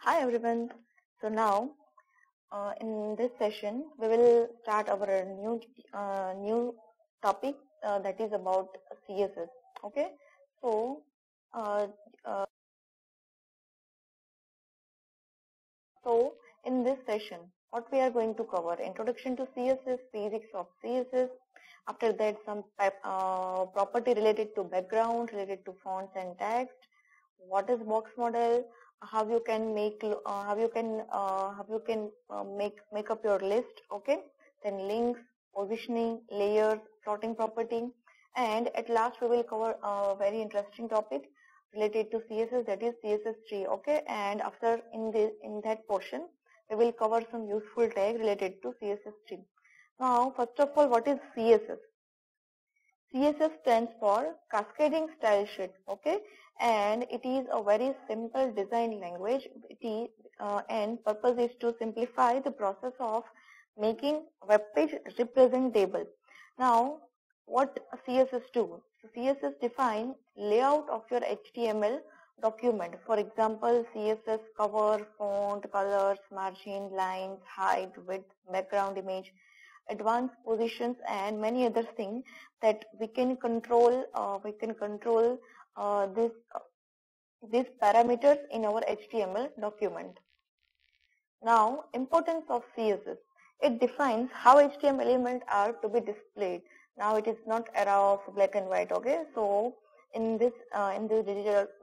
Hi everyone. So now in this session we will start our new topic that is about CSS. Okay. So uh, uh, so in this session what we are going to cover: introduction to CSS, basics of CSS. After that, some property related to background, related to fonts and text. What is box model? How you can make up your list. Okay. Then links, positioning, layers, sorting property, and at last we will cover a very interesting topic related to CSS, that is CSS tree. Okay. And after in that portion we will cover some useful tag related to CSS tree. Now, first of all, what is CSS? CSS stands for Cascading Style Sheet, okay, and it is a very simple design language. And purpose is to simplify the process of making web page representable. Now, what CSS do? So CSS define layout of your HTML document. For example, CSS cover, font, colors, margin, lines, height, width, background image, advanced positions, and many other things that we can control. These parameters in our HTML document. Now, importance of CSS. It defines how HTML elements are to be displayed. Now, it is not era of black and white. Okay, so in this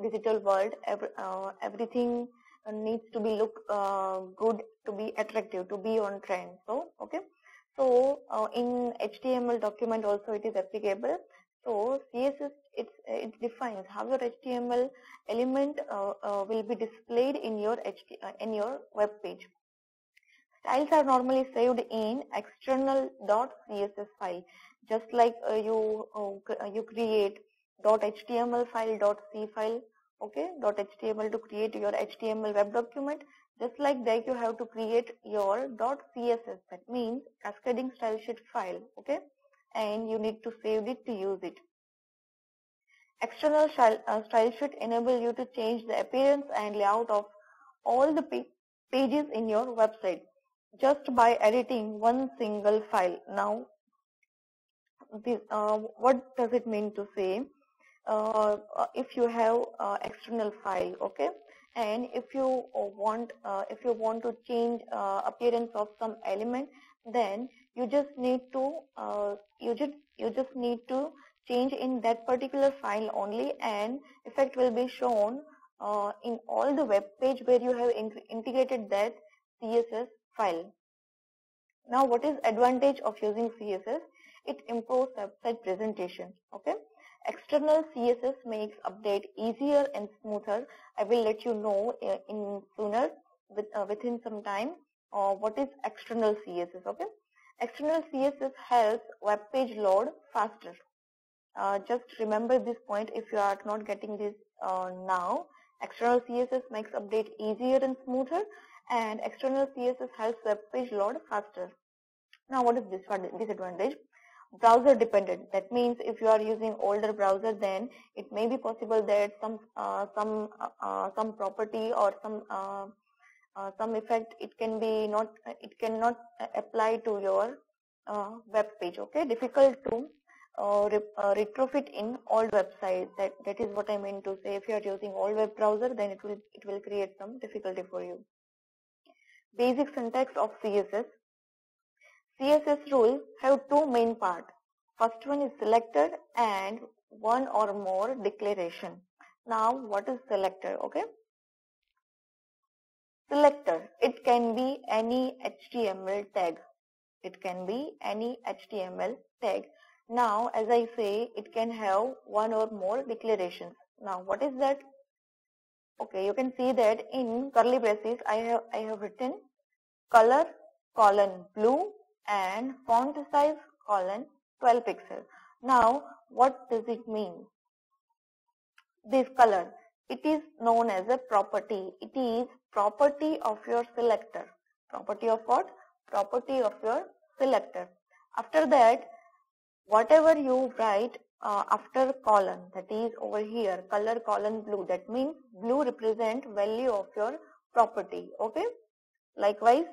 digital world, everything needs to be look good, to be attractive, to be on trend. So okay. So in HTML document also it is applicable. So CSS it defines how your HTML element will be displayed in your web page. Styles are normally saved in external.css file, just like you create .html file, .c file, okay, .html to create your HTML web document. Just like that, you have to create your .css, that means cascading style sheet file, okay, and you need to save it to use it. External style sheet enable you to change the appearance and layout of all the pages in your website just by editing one single file. Now, what does it mean to say? If you have external file, okay, and if you want to change appearance of some element, then you just need to change in that particular file only, and effect will be shown in all the web page where you have integrated that CSS file. Now, what is advantage of using CSS? It improves website presentation. Okay. External CSS makes update easier and smoother. I will let you know within some time what is external CSS. Okay. External CSS helps web page load faster. Just remember this point if you are not getting this now. External CSS makes update easier and smoother, and external CSS helps web page load faster. Now, what is this disadvantage? Browser dependent. That means if you are using older browser, then it may be possible that some property or some effect it cannot apply to your web page. Okay, difficult to retrofit in old website. That is what I mean to say. If you are using old web browser, then it will create some difficulty for you. Basic syntax of CSS. CSS rules have two main parts. First one is selector and one or more declaration. Now, what is selector? Okay. Selector, it can be any HTML tag. It can be any HTML tag. Now, as I say, it can have one or more declarations. Now, what is that? Okay, you can see that in curly braces, I have written color colon blue and font size colon 12 pixels. Now, what does it mean? This color, it is known as a property. It is property of your selector. Property of what? Property of your selector. After that, whatever you write after colon, that is over here, color colon blue, that means blue represent value of your property. Okay. Likewise,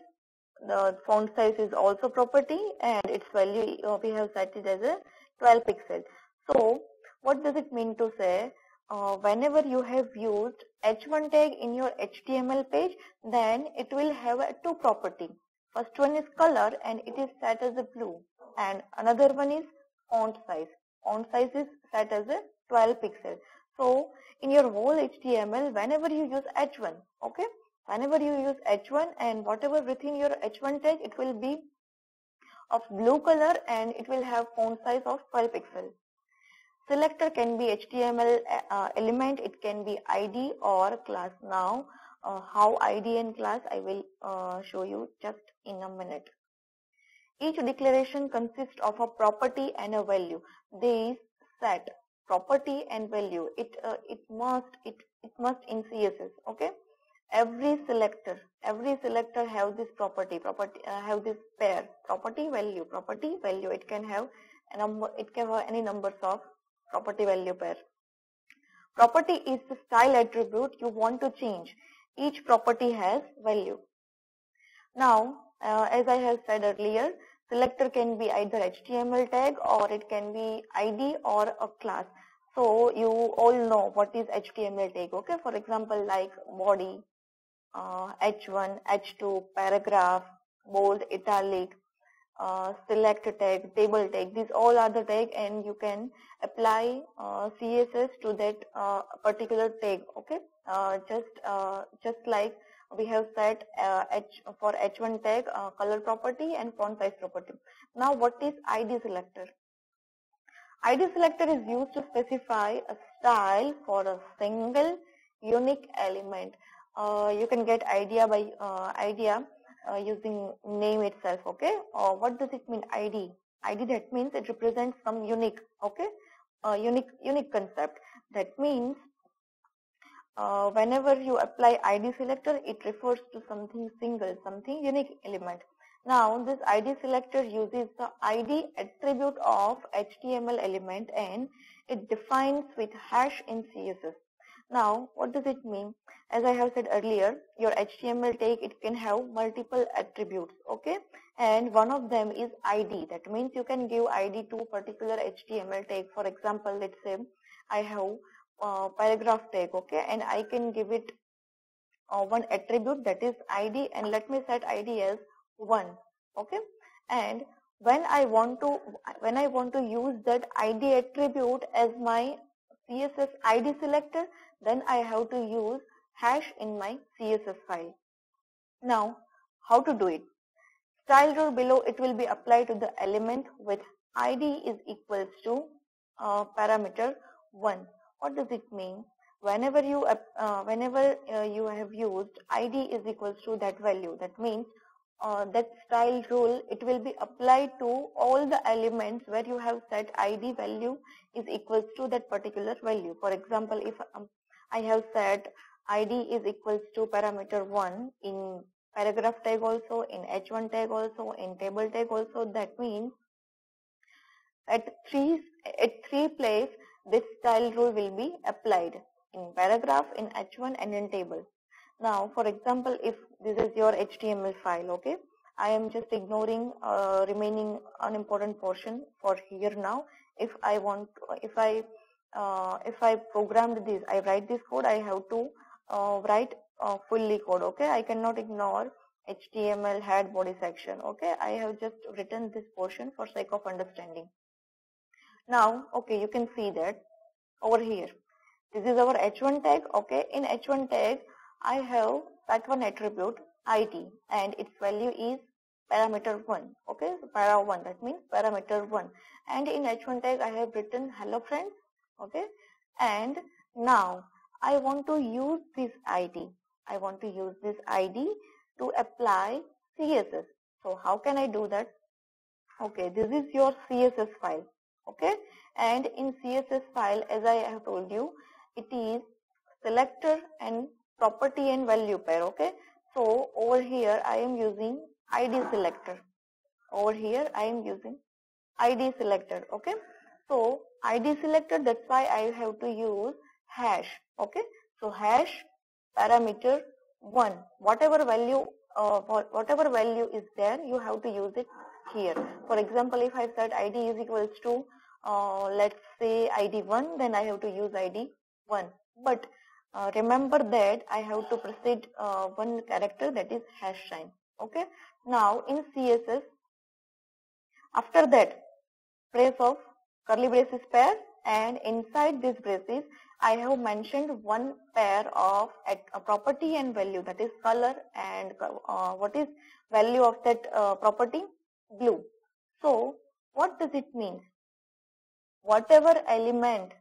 the font size is also property, and its value we have set it as a 12 pixel. So what does it mean to say? Whenever you have used h1 tag in your HTML page, then it will have two property. First one is color, and it is set as a blue, and another one is font size. Font size is set as a 12 pixel. So in your whole HTML, whenever you use h1, okay, whenever you use h1 and whatever within your h1 tag, it will be of blue color and it will have font size of 12 pixels. Selector can be HTML element, it can be ID or class. Now how ID and class I will show you just in a minute. Each declaration consists of a property and a value. These set property and value. It must in CSS. Okay. Every selector have this property have this pair property value. It can have a number, it can have any numbers of property value pair. Property is the style attribute you want to change. Each property has value. Now as I have said earlier, selector can be either HTML tag or it can be ID or a class. So you all know what is HTML tag. Okay, for example, like body, H1, H2, paragraph, bold, italic, select tag, table tag. These all are the tag, and you can apply CSS to that particular tag. Okay, just like we have set for H1 tag color property and font size property. Now what is ID selector? ID selector is used to specify a style for a single unique element. You can get idea by using name itself. Okay, what does it mean? ID, that means it represents some unique, okay, unique concept. That means whenever you apply ID selector, it refers to something single, something unique element. Now this ID selector uses the ID attribute of HTML element and it defines with hash in CSS. Now what does it mean? As I have said earlier, your HTML tag, it can have multiple attributes, okay, and one of them is ID. That means you can give ID to particular HTML tag. For example, let's say I have paragraph tag, okay, and I can give it one attribute, that is ID, and let me set ID as 1, okay, and when I want to use that ID attribute as my CSS ID selector, then I have to use hash in my CSS file. Now how to do it? Style rule below, it will be applied to the element with ID is equals to parameter 1. What does it mean? Whenever you have used ID is equals to that value, that means that style rule, it will be applied to all the elements where you have set ID value is equals to that particular value. For example, if I have set ID is equals to parameter 1 in paragraph tag also, in H1 tag also, in table tag also, that means at three place this style rule will be applied in paragraph, in H1 and in table. Now for example, if this is your HTML file, okay, I am just ignoring remaining unimportant portion for here now. If I programmed this, I write this code, I have to write fully code, okay. I cannot ignore HTML head body section, okay. I have just written this portion for sake of understanding. Now okay, you can see that over here this is our H1 tag, okay. In H1 tag I have set one attribute ID and its value is parameter 1, okay. So para 1, that means parameter 1, and in H1 tag I have written hello friends, okay. And now I want to use this ID. I want to use this ID to apply CSS. So how can I do that? Okay, this is your CSS file, okay, and in CSS file, as I have told you, it is selector and property and value pair, okay. So over here I am using ID selector. Over here I am using ID selector, okay. So ID selector, that's why I have to use hash, okay. So hash parameter 1. Whatever value is there, you have to use it here. For example, if I said ID is equals to let's say ID 1, then I have to use ID 1. But remember that I have to precede one character, that is hash sign. Okay. Now in CSS, after that, brace of curly braces pair, and inside these braces I have mentioned one pair of a property and value, that is color, and what is value of that property? Blue. So what does it mean? Whatever element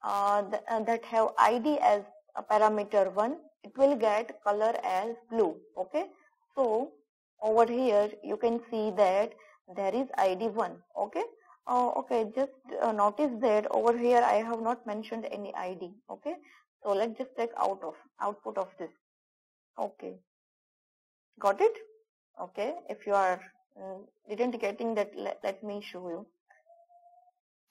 that have ID as a parameter 1, it will get color as blue. Okay. So over here you can see that there is ID 1. Okay. Okay, just notice that over here I have not mentioned any ID. Okay, so let's just take output of this. Okay, got it? Okay, if you are didn't getting that, let me show you.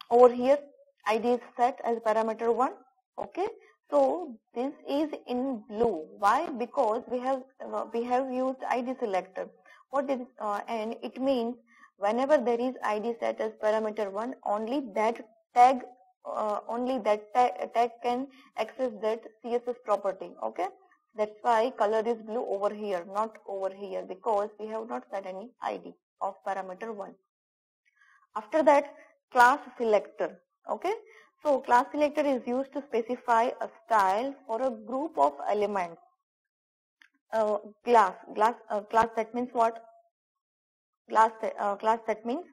Over here ID is set as parameter 1. Okay, so this is in blue. Why? Because we have used ID selector. What is and it means whenever there is ID set as parameter 1, only that tag can access that CSS property. Okay, that's why color is blue over here, not over here, because we have not set any ID of parameter 1. After that, class selector. Okay, so class selector is used to specify a style for a group of elements. Class that means what? Class that means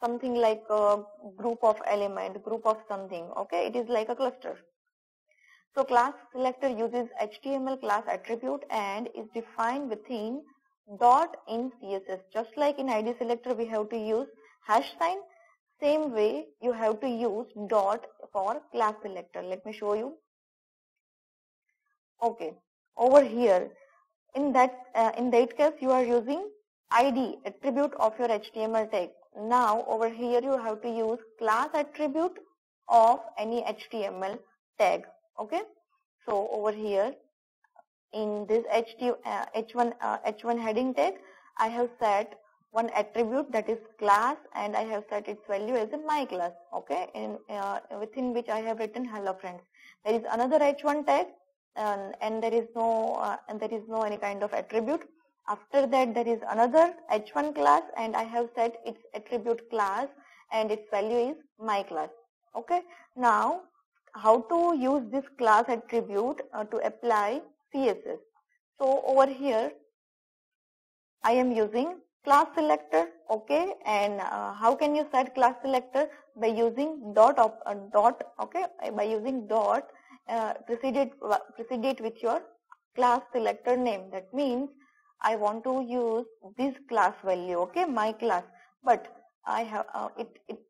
something like a group of element, group of something. Okay, it is like a cluster. So class selector uses HTML class attribute and is defined within dot in CSS. Just like in ID selector we have to use hash sign, same way you have to use dot for class selector. Let me show you. Okay, over here in that case you are using ID attribute of your HTML tag. Now over here you have to use class attribute of any HTML tag. Okay, so over here in this H1 heading tag, I have set one attribute, that is class, and I have set its value as a my class. Okay, within which I have written hello friends. There is another H1 tag, and there is no any kind of attribute. After that there is another H1 class, and I have set its attribute class, and its value is my class. Okay, now how to use this class attribute to apply CSS. So over here I am using class selector. Okay, and how can you set class selector? By using dot. Okay, by using dot preceded with your class selector name. That means I want to use this class value. Okay, my class, but I have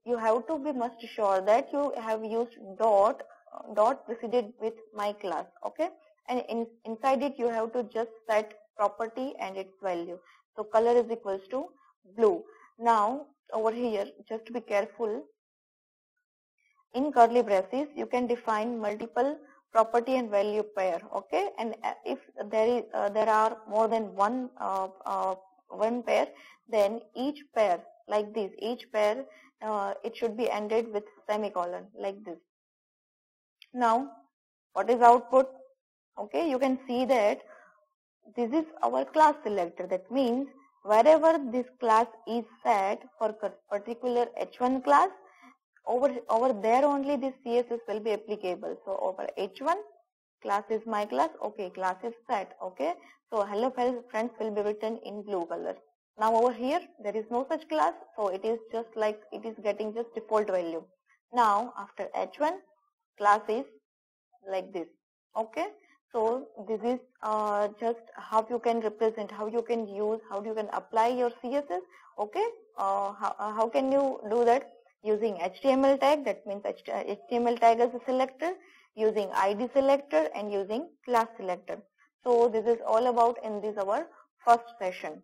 you have to be must sure that you have used dot preceded with my class. Okay, and inside it you have to just set property and its value. So color is equals to blue. Now over here, just to be careful, in curly braces you can define multiple property and value pair. Okay, and if there are more than one pair, then each pair like this, it should be ended with semicolon like this. Now what is output? Okay, you can see that this is our class selector. That means wherever this class is set for particular H1 class, over there only this CSS will be applicable. So over H1, class is my class. Okay, class is set. Okay, so hello friends will be written in blue color. Now over here there is no such class, so it is just like it is getting just default value. Now after H1, class is like this. Okay, so this is just how you can represent, how you can use, how you can apply your CSS. Okay, how can you do that? Using HTML tag, that means HTML tag as a selector, using ID selector, and using class selector. So this is all about in this our first session.